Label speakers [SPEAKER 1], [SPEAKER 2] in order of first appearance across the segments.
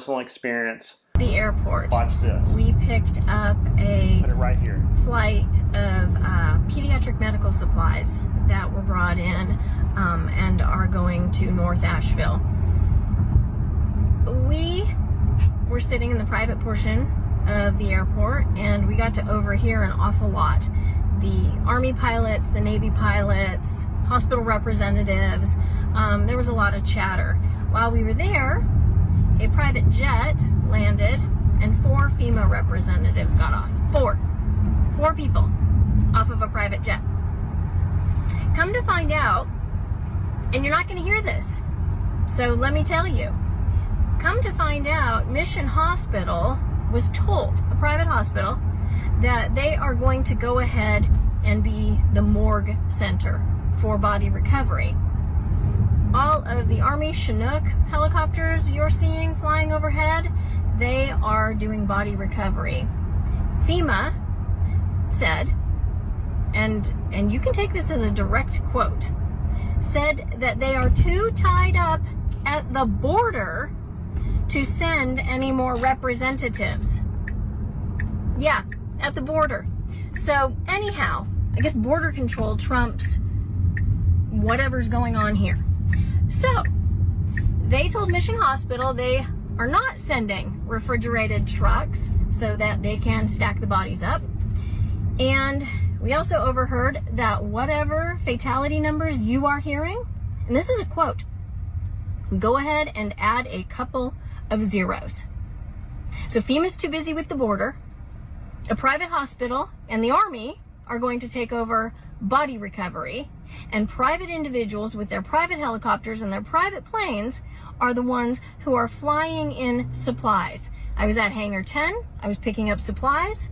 [SPEAKER 1] personal experience.
[SPEAKER 2] The airport.
[SPEAKER 1] Watch this.
[SPEAKER 2] We picked up a
[SPEAKER 1] Put it right here.
[SPEAKER 2] flight of pediatric medical supplies that were brought in and are going to North Asheville. We were sitting in the private portion of the airport and we got to overhear an awful lot. The Army pilots, the Navy pilots, hospital representatives, there was a lot of chatter. While we were there, a private jet landed and 4 FEMA representatives got off. Four people off of a private jet. Come to find out, and you're not going to hear this, so let me tell you. Come to find out, Mission Hospital was told, a private hospital, that they are going to go ahead and be the morgue center for body recovery. All of the Army Chinook helicopters you're seeing flying overhead, they are doing body recovery. FEMA said, and you can take this as a direct quote, said that they are too tied up at the border to send any more representatives. Yeah, at the border. So anyhow, I guess border control trumps whatever's going on here. So they told Mission Hospital they are not sending refrigerated trucks so that they can stack the bodies up. And we also overheard that whatever fatality numbers you are hearing, and this is a quote, go ahead and add a couple of zeros. So FEMA's too busy with the border. A private hospital and the Army are going to take over body recovery, and private individuals with their private helicopters and their private planes are the ones who are flying in supplies. I was at Hangar 10. I was picking up supplies.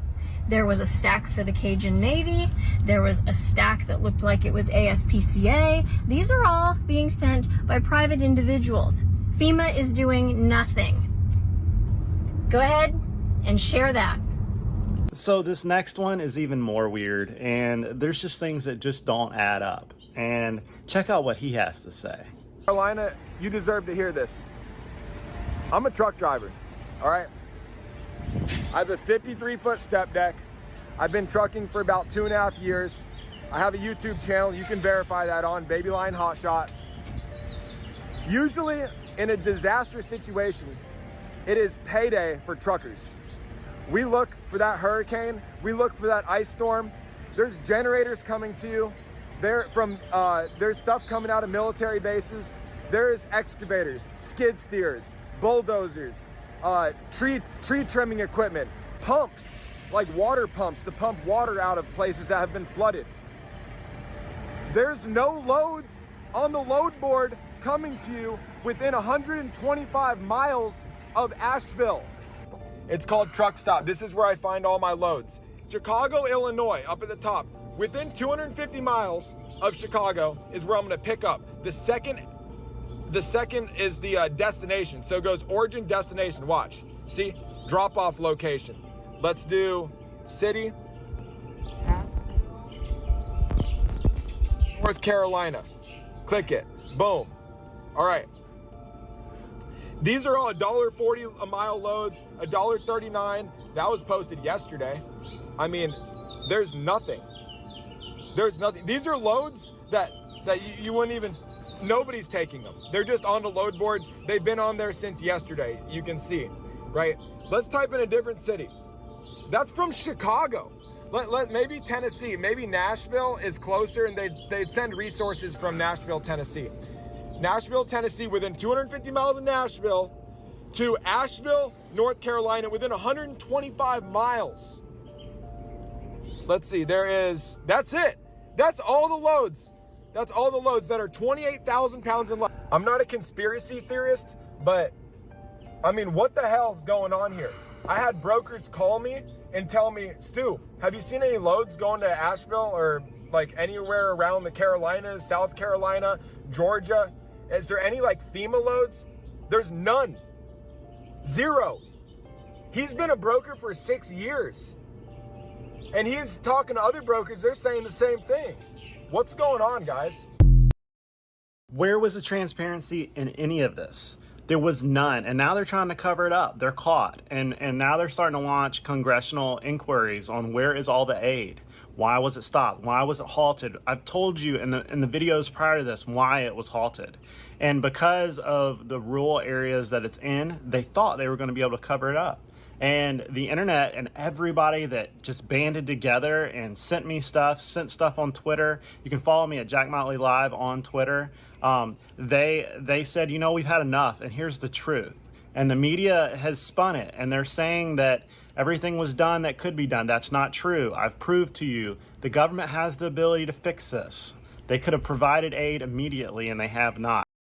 [SPEAKER 2] There was a stack for the Cajun Navy. There was a stack that looked like it was ASPCA. These are all being sent by private individuals. FEMA is doing nothing. Go ahead and share that.
[SPEAKER 1] So this next one is even more weird, and there's just things that just don't add up. And check out what he has to say.
[SPEAKER 3] Carolina, you deserve to hear this. I'm a truck driver, all right? I have a 53-foot step deck. I've been trucking for about 2.5 years. I have a YouTube channel. You can verify that on Babyline Hotshot. Usually in a disastrous situation, it is payday for truckers. We look for that hurricane. We look for that ice storm. There's generators coming to you. There's stuff coming out of military bases. There is excavators, skid steers, bulldozers, tree trimming equipment, pumps, like water pumps to pump water out of places that have been flooded. There's no loads on the load board coming to you within 125 miles of Asheville. It's called Truck Stop. This is where I find all my loads. Chicago, Illinois, up at the top. Within 250 miles of Chicago is where I'm gonna pick up. The second is the destination. So it goes origin, destination, watch. See, drop off location. Let's do city, North Carolina. Click it, boom. All right. These are all $1.40 a mile loads, $1.39. That was posted yesterday. I mean, there's nothing. There's nothing. These are loads that you wouldn't even, nobody's taking them. They're just on the load board. They've been on there since yesterday. You can see, right? Let's type in a different city. That's from Chicago. Maybe Tennessee, maybe Nashville is closer and they'd send resources from Nashville, Tennessee. Nashville, Tennessee, within 250 miles of Nashville, to Asheville, North Carolina, within 125 miles. Let's see, that's it. That's all the loads. That's all the loads that are 28,000 pounds and less. I'm not a conspiracy theorist, but I mean, what the hell's going on here? I had brokers call me and tell me, Stu, have you seen any loads going to Asheville or like anywhere around the Carolinas, South Carolina, Georgia? Is there any like FEMA loads? There's none. Zero. He's been a broker for 6 years. And he's talking to other brokers, they're saying the same thing. What's going on, guys?
[SPEAKER 1] Where was the transparency in any of this? There was none. And now they're trying to cover it up. They're caught. And now they're starting to launch congressional inquiries on where is all the aid? Why was it stopped? Why was it halted? I've told you in the videos prior to this why it was halted. And because of the rural areas that it's in, they thought they were going to be able to cover it up. And the internet and everybody that just banded together and sent me stuff, sent stuff on Twitter. You can follow me at Jack Motley Live on Twitter. They said, you know, we've had enough, and here's the truth. And the media has spun it, and they're saying that everything was done that could be done. That's not true. I've proved to you the government has the ability to fix this. They could have provided aid immediately, and they have not.